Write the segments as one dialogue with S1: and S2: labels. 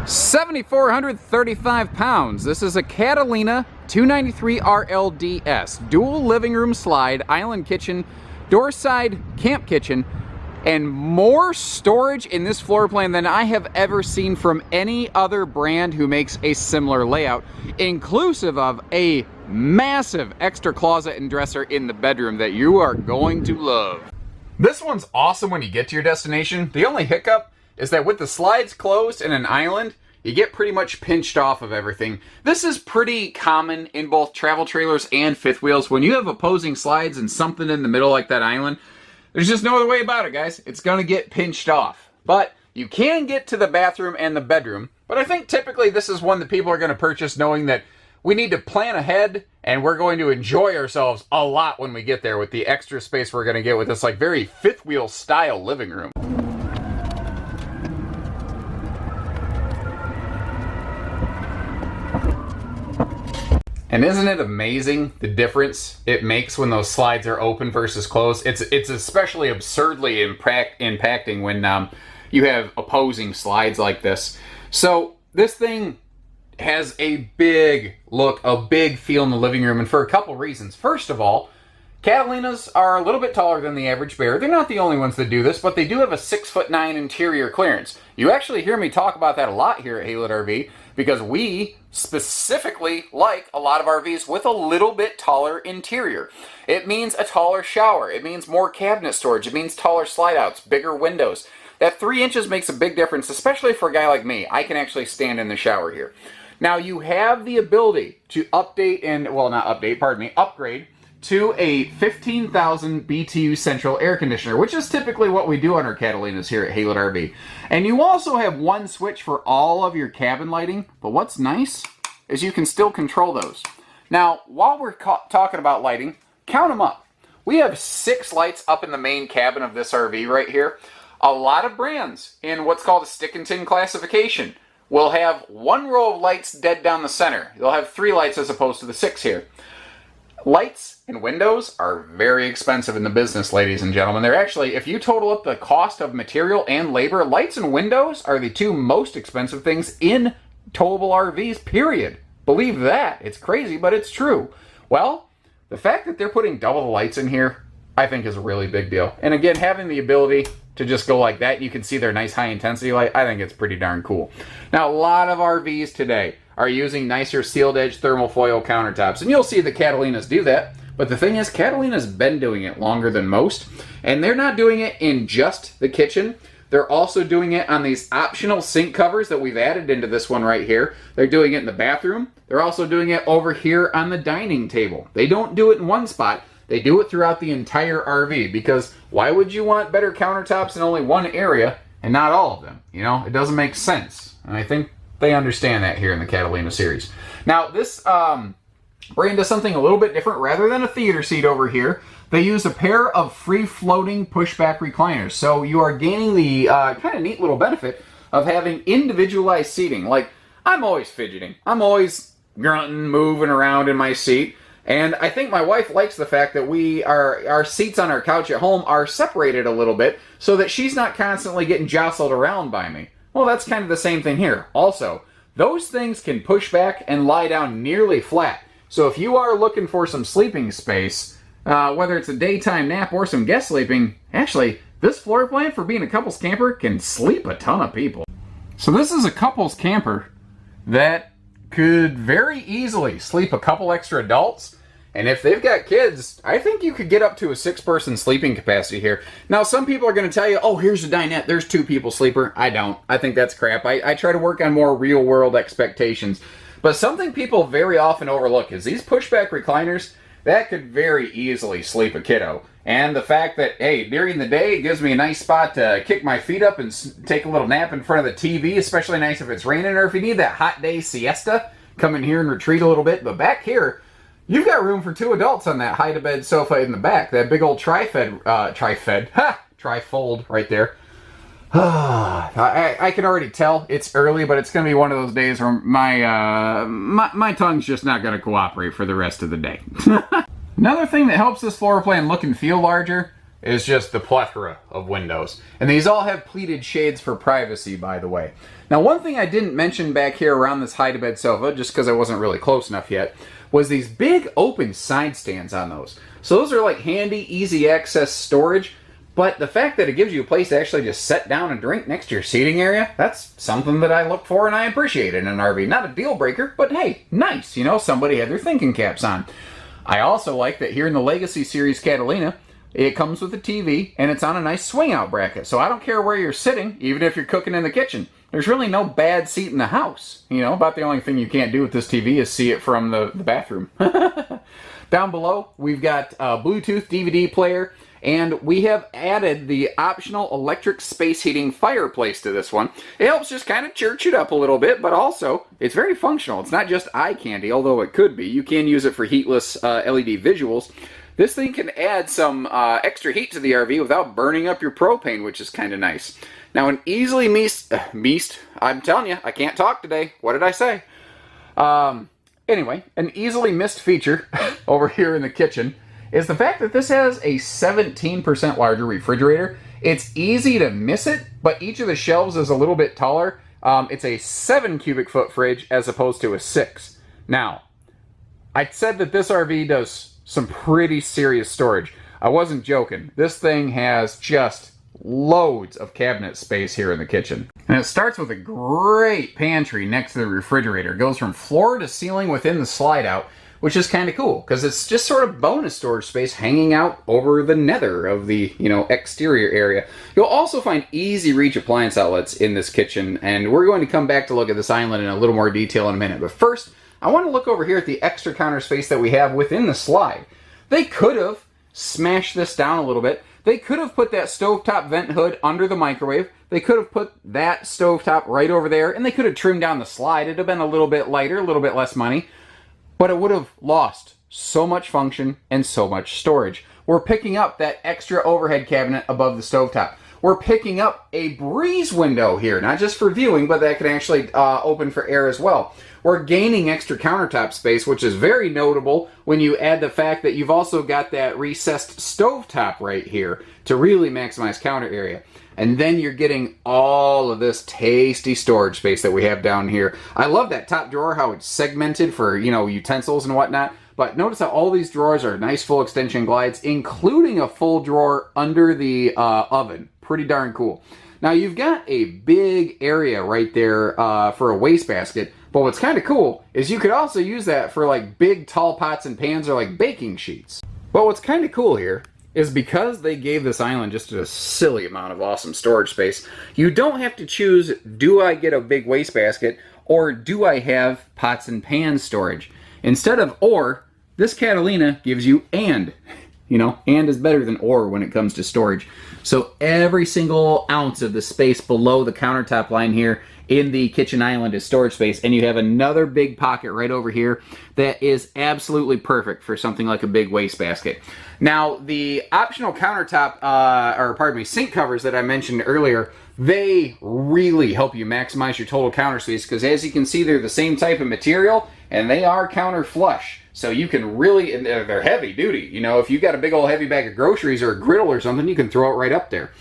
S1: 7,435 pounds. This is a Catalina 293 RLDS. Dual living room slide, island kitchen, door side camp kitchen, and more storage in this floor plan than I have ever seen from any other brand who makes a similar layout, inclusive of a massive extra closet and dresser in the bedroom that you are going to love. This one's awesome when you get to your destination. The only hiccup is that with the slides closed in an island, you get pretty much pinched off of everything. This is pretty common in both travel trailers and fifth wheels. When you have opposing slides and something in the middle like that island, there's just no other way about it, guys. It's gonna get pinched off. But you can get to the bathroom and the bedroom. But I think typically this is one that people are gonna purchase knowing that we need to plan ahead and we're going to enjoy ourselves a lot when we get there with the extra space we're gonna get with this like very fifth wheel style living room. And isn't it amazing the difference it makes when those slides are open versus closed? It's especially absurdly impacting when you have opposing slides like this. So this thing has a big look, a big feel in the living room, and for a couple reasons. First of all, Catalinas are a little bit taller than the average bear. They're not the only ones that do this, but they do have a 6'9" interior clearance. You actually hear me talk about that a lot here at Haylett RV because we specifically like a lot of RVs with a little bit taller interior. It means a taller shower. It means more cabinet storage. It means taller slide outs, bigger windows. That 3 inches makes a big difference, especially for a guy like me. I can actually stand in the shower here. Now you have the ability to upgrade to a 15,000 BTU central air conditioner, which is typically what we do on our Catalinas here at Haylett RV. And you also have one switch for all of your cabin lighting, but what's nice is you can still control those. Now, while we're talking about lighting, count them up. We have 6 lights up in the main cabin of this RV right here. A lot of brands in what's called a stick and tin classification will have 1 row of lights dead down the center. They'll have 3 lights as opposed to the 6 here. Lights and windows are very expensive in the business, ladies and gentlemen. They're actually, if you total up the cost of material and labor, lights and windows are the 2 most expensive things in towable RVs, period. Believe that. It's crazy, but it's true. Well, the fact that they're putting double the lights in here, I think is a really big deal. And again, having the ability to just go like that, you can see their nice high intensity light, I think it's pretty darn cool. Now, a lot of RVs today are using nicer sealed edge thermal foil countertops, and you'll see the Catalinas do that. But the thing is, Catalina's been doing it longer than most, and they're not doing it in just the kitchen. They're also doing it on these optional sink covers that we've added into this one right here. They're doing it in the bathroom. They're also doing it over here on the dining table. They don't do it in one spot. They do it throughout the entire RV, because why would you want better countertops in only one area and not all of them? You know, it doesn't make sense. And I think they understand that here in the Catalina series. Now, this brand does something a little bit different. Rather than a theater seat over here, they use a pair of free-floating pushback recliners. So you are gaining the kind of neat little benefit of having individualized seating. Like, I'm always fidgeting. I'm always grunting, moving around in my seat. And I think my wife likes the fact that our seats on our couch at home are separated a little bit so that she's not constantly getting jostled around by me. Well, that's kind of the same thing here. Also, those things can push back and lie down nearly flat. So if you are looking for some sleeping space, whether it's a daytime nap or some guest sleeping, actually, this floor plan for being a couples camper can sleep a ton of people. So this is a couples camper that could very easily sleep a couple extra adults. And if they've got kids, I think you could get up to a 6-person sleeping capacity here. Now, some people are going to tell you, oh, here's a dinette, there's 2 people sleeper. I don't. I think that's crap. I try to work on more real-world expectations. But something people very often overlook is these pushback recliners, that could very easily sleep a kiddo. And the fact that, hey, during the day, it gives me a nice spot to kick my feet up and take a little nap in front of the TV, especially nice if it's raining, or if you need that hot day siesta, come in here and retreat a little bit. But back here, you've got room for 2 adults on that hide-to-bed sofa in the back. That big old trifold right there. I can already tell it's early, but it's going to be one of those days where my tongue's just not going to cooperate for the rest of the day. Another thing that helps this floor plan look and feel larger is just the plethora of windows. And these all have pleated shades for privacy, by the way. Now, one thing I didn't mention back here around this hide-to-bed sofa, just because I wasn't really close enough yet, was these big open side stands on those. So those are like handy, easy access storage. But the fact that it gives you a place to actually just sit down and drink next to your seating area, that's something that I look for and I appreciate in an RV. Not a deal breaker, but hey, nice. You know, somebody had their thinking caps on. I also like that here in the Legacy Series Catalina, it comes with a TV and it's on a nice swing out bracket. So I don't care where you're sitting, even if you're cooking in the kitchen. There's really no bad seat in the house. You know, about the only thing you can't do with this TV is see it from the bathroom. Down below, we've got a Bluetooth DVD player. And we have added the optional electric space heating fireplace to this one. It helps just kind of church it up a little bit, but also it's very functional. It's not just eye candy, although it could be. You can use it for heatless LED visuals. This thing can add some extra heat to the RV without burning up your propane, which is kind of nice. Now, an easily I'm telling you, I can't talk today. What did I say? Anyway, an easily missed feature over here in the kitchen is the fact that this has a 17% larger refrigerator. It's easy to miss it, but each of the shelves is a little bit taller. It's a 7 cubic foot fridge as opposed to a 6. Now, I said that this RV does some pretty serious storage. I wasn't joking. This thing has just loads of cabinet space here in the kitchen. And it starts with a great pantry next to the refrigerator. It goes from floor to ceiling within the slide out, which is kind of cool because it's just sort of bonus storage space hanging out over the nether of the, exterior area. You'll also find easy reach appliance outlets in this kitchen, and we're going to come back to look at this island in a little more detail in a minute. But first, I want to look over here at the extra counter space that we have within the slide. They could have smashed this down a little bit. They could have put that stovetop vent hood under the microwave. They could have put that stovetop right over there, and they could have trimmed down the slide. It'd have been a little bit lighter, a little bit less money. But it would have lost so much function and so much storage. We're picking up that extra overhead cabinet above the stovetop. We're picking up a breeze window here, not just for viewing, but that can actually open for air as well. We're gaining extra countertop space, which is very notable when you add the fact that you've also got that recessed stovetop right here to really maximize counter area. And then you're getting all of this tasty storage space that we have down here. I love that top drawer, how it's segmented for, utensils and whatnot. But notice how all these drawers are nice full extension glides, including a full drawer under the oven. Pretty darn cool. Now, you've got a big area right there for a wastebasket. But what's kind of cool is you could also use that for like big tall pots and pans or like baking sheets. But what's kind of cool here is because they gave this island just a silly amount of awesome storage space, you don't have to choose, do I get a big wastebasket or do I have pots and pans storage? Instead of or, this Catalina gives you and. And is better than or when it comes to storage. So every single ounce of the space below the countertop line here in the kitchen island is storage space, and you have another big pocket right over here that is absolutely perfect for something like a big wastebasket. Now, the optional countertop, sink covers that I mentioned earlier, they really help you maximize your total counter space because as you can see, they're the same type of material and they are counter flush. So you can really, and they're heavy duty. If you got a big old heavy bag of groceries or a griddle or something, you can throw it right up there.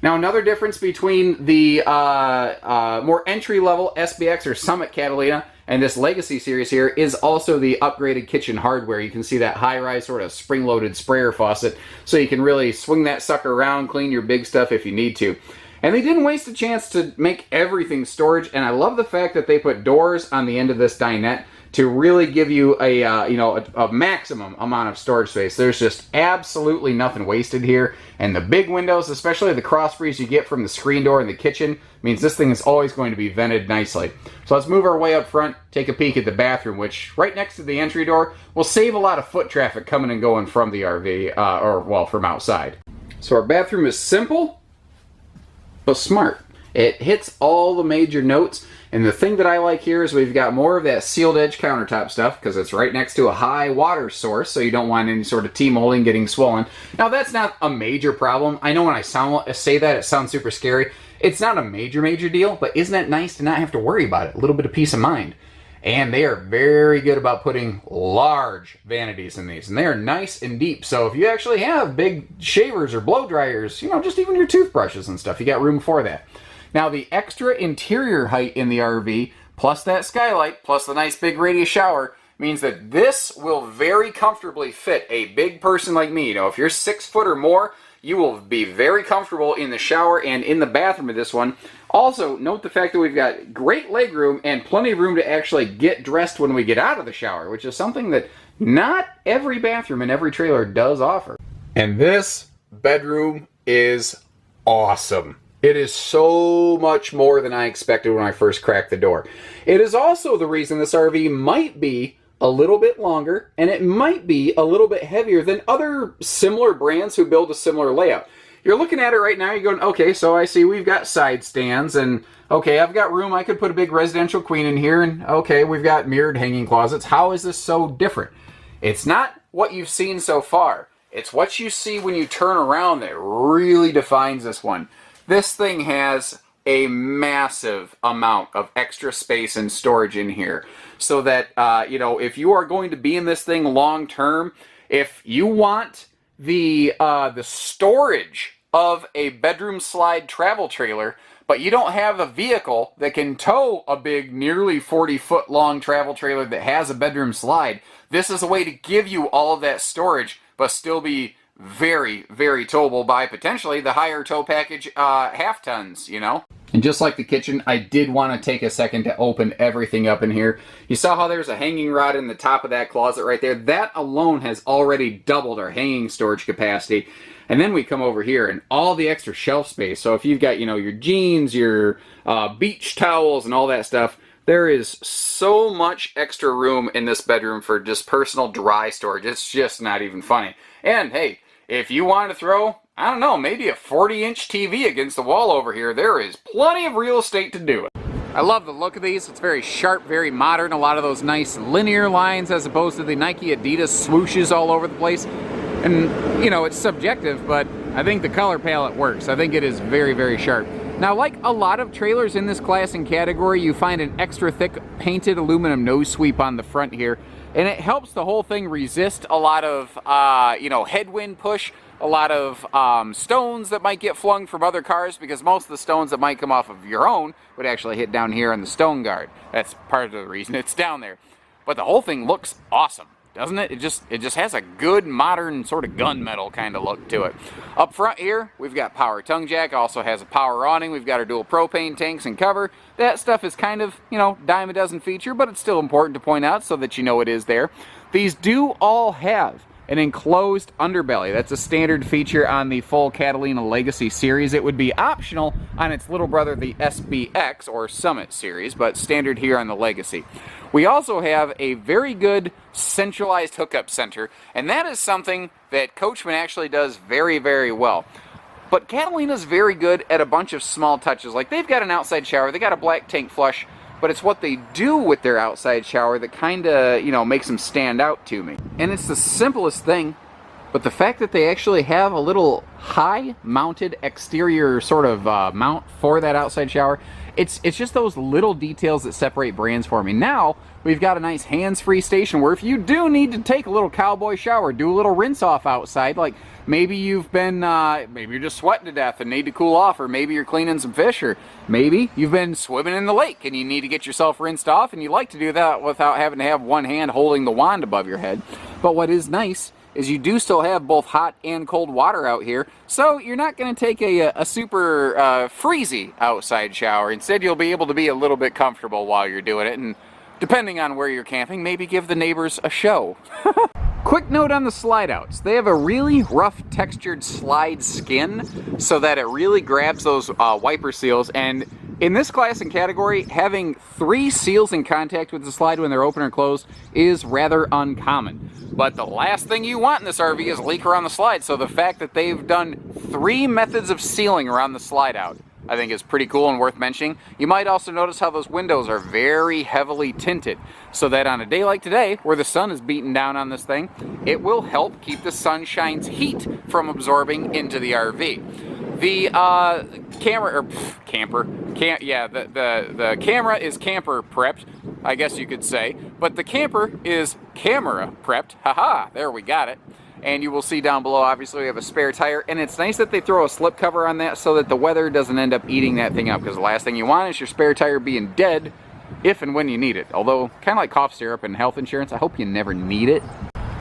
S1: Now, another difference between the more entry-level SBX or Summit Catalina and this Legacy series here is also the upgraded kitchen hardware. You can see that high-rise sort of spring-loaded sprayer faucet, so you can really swing that sucker around, clean your big stuff if you need to. And they didn't waste a chance to make everything storage, and I love the fact that they put doors on the end of this dinette to really give you a maximum amount of storage space. There's just absolutely nothing wasted here. And the big windows, especially the cross breeze you get from the screen door in the kitchen, means this thing is always going to be vented nicely. So let's move our way up front, take a peek at the bathroom, which right next to the entry door will save a lot of foot traffic coming and going from the RV, from outside. So our bathroom is simple, but smart. It hits all the major notes. And the thing that I like here is we've got more of that sealed edge countertop stuff because it's right next to a high water source, so you don't want any sort of T-molding getting swollen. Now, that's not a major problem. I know when I say that, it sounds super scary. It's not a major deal, but isn't it nice to not have to worry about it? A little bit of peace of mind. And they are very good about putting large vanities in these. And they are nice and deep. So if you actually have big shavers or blow dryers, you know, just even your toothbrushes and stuff, you got room for that. Now, the extra interior height in the RV, plus that skylight, plus the nice big radius shower, means that this will very comfortably fit a big person like me. You know, if you're 6 foot or more, you will be very comfortable in the shower and in the bathroom of this one. Also, note the fact that we've got great leg room and plenty of room to actually get dressed when we get out of the shower, which is something that not every bathroom in every trailer does offer. And this bedroom is awesome. It is so much more than I expected when I first cracked the door. It is also the reason this RV might be a little bit longer, and it might be a little bit heavier than other similar brands who build a similar layout. You're looking at it right now, you're going, okay, so I see we've got side stands, and okay, I've got room, I could put a big residential queen in here, and okay, we've got mirrored hanging closets. How is this so different? It's not what you've seen so far. It's what you see when you turn around that really defines this one. This thing has a massive amount of extra space and storage in here, so that you know, if you are going to be in this thing long term, if you want the storage of a bedroom slide travel trailer, but you don't have a vehicle that can tow a big, nearly 40-foot long travel trailer that has a bedroom slide, this is a way to give you all of that storage, but still be very, very towable by potentially the higher tow package half tons, you know? And just like the kitchen, I did want to take a second to open everything up in here. You saw how there's a hanging rod in the top of that closet right there? That alone has already doubled our hanging storage capacity. And then we come over here and all the extra shelf space. So if you've got, you know, your jeans, your beach towels and all that stuff, there is so much extra room in this bedroom for just personal dry storage. It's just not even funny. And hey, if you want to throw, I don't know, maybe a 40-inch TV against the wall over here, there is plenty of real estate to do it. I love the look of these. It's very sharp, very modern. A lot of those nice linear lines as opposed to the Nike Adidas swooshes all over the place. And, you know, it's subjective, but I think the color palette works. I think it is very, very sharp. Now, like a lot of trailers in this class and category, you find an extra thick painted aluminum nose sweep on the front here, and it helps the whole thing resist a lot of, you know, headwind push, a lot of stones that might get flung from other cars, because most of the stones that might come off of your own would actually hit down here on the stone guard. That's part of the reason it's down there. But the whole thing looks awesome, doesn't it? It just has a good modern sort of gunmetal kind of look to it. Up front here, we've got power tongue jack, also has a power awning. We've got our dual propane tanks and cover. That stuff is kind of, you know, dime a dozen feature, but it's still important to point out so that you know it is there. These do all have an enclosed underbelly. That's a standard feature on the full Catalina Legacy series. It would be optional on its little brother, the SBX or Summit series, but standard here on the Legacy. We also have a very good centralized hookup center, and that is something that Coachmen actually does very, very well. But Catalina's very good at a bunch of small touches. Like, they've got an outside shower, they got a black tank flush, but it's what they do with their outside shower that kind of, you know, makes them stand out to me. And it's the simplest thing, but the fact that they actually have a little high-mounted exterior sort of mount for that outside shower, it's just those little details that separate brands for me. Now, we've got a nice hands-free station where if you do need to take a little cowboy shower, do a little rinse-off outside, like maybe you've been, maybe you're just sweating to death and need to cool off, or maybe you're cleaning some fish, or maybe you've been swimming in the lake and you need to get yourself rinsed off, and you like to do that without having to have one hand holding the wand above your head. But what is nice is you do still have both hot and cold water out here, so you're not going to take a super freezy outside shower. Instead, you'll be able to be a little bit comfortable while you're doing it, and depending on where you're camping, maybe give the neighbors a show. Quick note on the slide outs. They have a really rough textured slide skin so that it really grabs those wiper seals, and in this class and category, having 3 seals in contact with the slide when they're open or closed is rather uncommon. But the last thing you want in this RV is leak around the slide, so the fact that they've done 3 methods of sealing around the slide out, I think is pretty cool and worth mentioning. You might also notice how those windows are very heavily tinted, so that on a day like today, where the sun is beating down on this thing, it will help keep the sunshine's heat from absorbing into the RV. The camera, or camper, the camera is camper prepped, I guess you could say, but the camper is camera prepped. Haha, there we got it. And you will see down below, obviously, we have a spare tire, and it's nice that they throw a slip cover on that so that the weather doesn't end up eating that thing up, because the last thing you want is your spare tire being dead if and when you need it. Although, kind of like cough syrup and health insurance, I hope you never need it.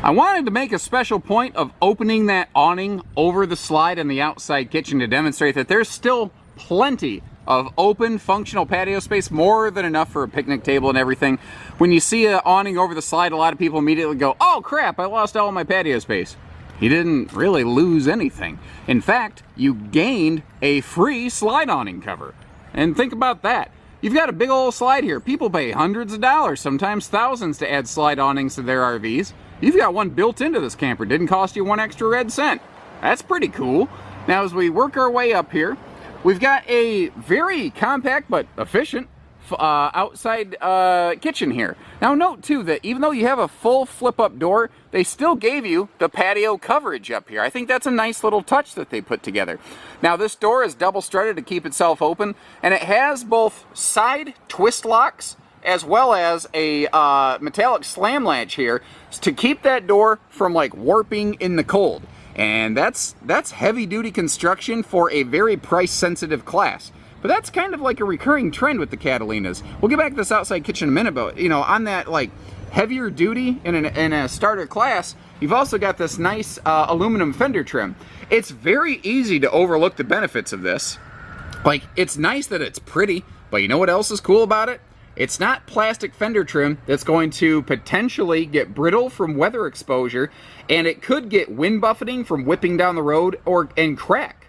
S1: I wanted to make a special point of opening that awning over the slide in the outside kitchen to demonstrate that there's still plenty of open, functional patio space, more than enough for a picnic table and everything. When you see an awning over the slide, a lot of people immediately go, oh crap, I lost all my patio space. You didn't really lose anything. In fact, you gained a free slide awning cover. And think about that. You've got a big old slide here. People pay hundreds of dollars, sometimes thousands, to add slide awnings to their RVs. You've got one built into this camper. Didn't cost you one extra red cent. That's pretty cool. Now, as we work our way up here, we've got a very compact but efficient outside kitchen here. Now, note too that even though you have a full flip-up door, they still gave you the patio coverage up here. I think that's a nice little touch that they put together. Now, this door is double strutted to keep itself open, and it has both side twist locks as well as a metallic slam latch here to keep that door from like warping in the cold. And that's heavy duty construction for a very price sensitive class. But that's kind of like a recurring trend with the Catalinas. We'll get back to this outside kitchen in a minute, but you know, on that like heavier duty in a starter class, you've also got this nice aluminum fender trim. It's very easy to overlook the benefits of this. Like, it's nice that it's pretty, but you know what else is cool about it? It's not plastic fender trim that's going to potentially get brittle from weather exposure, and it could get wind buffeting from whipping down the road and crack.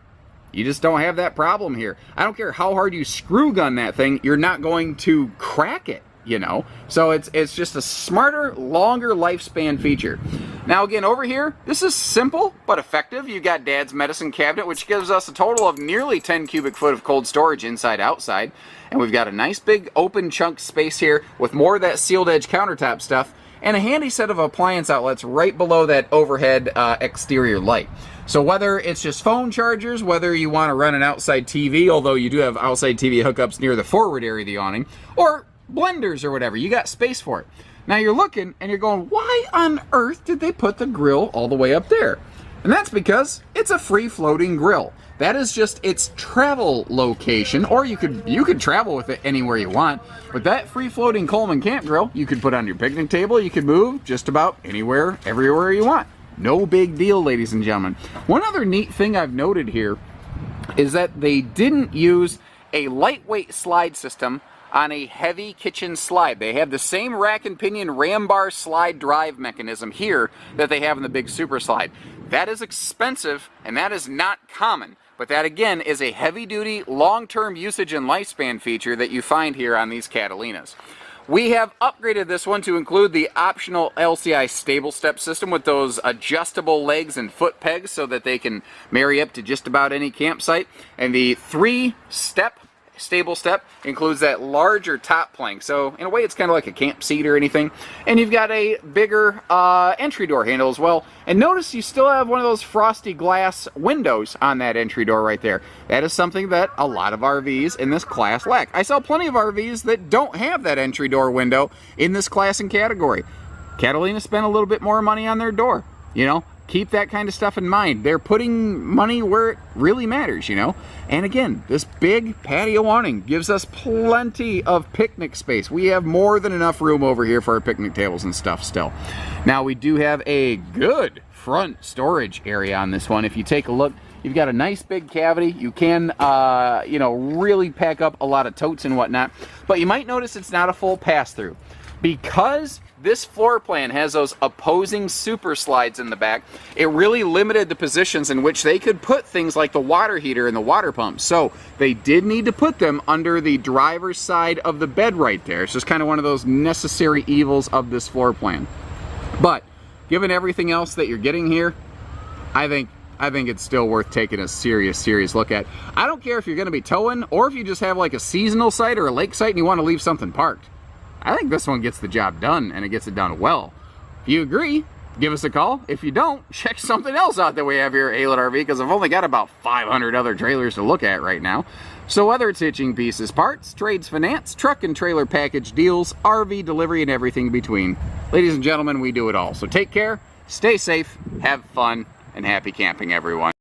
S1: You just don't have that problem here. I don't care how hard you screw gun that thing, you're not going to crack it, you know? So it's just a smarter, longer lifespan feature. Now again, over here, this is simple but effective. You got Dad's medicine cabinet, which gives us a total of nearly 10 cubic foot of cold storage inside outside. And we've got a nice big open chunk space here with more of that sealed edge countertop stuff and a handy set of appliance outlets right below that overhead exterior light. So whether it's just phone chargers, whether you want to run an outside TV, although you do have outside TV hookups near the forward area of the awning, or blenders or whatever, you got space for it. Now you're looking and you're going, why on earth did they put the grill all the way up there? And that's because it's a free floating grill. That is just its travel location, or you could travel with it anywhere you want. But that free floating Coleman camp grill, you could put on your picnic table, you could move just about anywhere, everywhere you want. No big deal, ladies and gentlemen. One other neat thing I've noted here is that they didn't use a lightweight slide system on a heavy kitchen slide. They have the same rack and pinion ram bar slide drive mechanism here that they have in the big super slide. That is expensive and that is not common. But that again is a heavy duty, long-term usage and lifespan feature that you find here on these Catalinas. We have upgraded this one to include the optional LCI stable step system with those adjustable legs and foot pegs so that they can marry up to just about any campsite. And the 3-step stable step includes that larger top plank. So in a way it's kind of like a camp seat or anything. And you've got a bigger entry door handle as well. And notice you still have one of those frosty glass windows on that entry door right there. That is something that a lot of RVs in this class lack. I sell plenty of RVs that don't have that entry door window in this class and category. Catalina spent a little bit more money on their door, you know. Keep that kind of stuff in mind. They're putting money where it really matters, you know. And again, this big patio awning gives us plenty of picnic space. We have more than enough room over here for our picnic tables and stuff still. Now, we do have a good front storage area on this one. If you take a look, you've got a nice big cavity. You can, you know, really pack up a lot of totes and whatnot. But you might notice it's not a full pass-through. Because this floor plan has those opposing super slides in the back, it really limited the positions in which they could put things like the water heater and the water pump. So they did need to put them under the driver's side of the bed right there. It's just kind of one of those necessary evils of this floor plan. But given everything else that you're getting here, I think it's still worth taking a serious look at. I don't care if you're going to be towing or if you just have like a seasonal site or a lake site and you want to leave something parked. I think this one gets the job done, and it gets it done well. If you agree, give us a call. If you don't, check something else out that we have here at Haylett RV, because I've only got about 500 other trailers to look at right now. So whether it's hitching pieces, parts, trades, finance, truck and trailer package deals, RV delivery, and everything between. Ladies and gentlemen, we do it all. So take care, stay safe, have fun, and happy camping, everyone.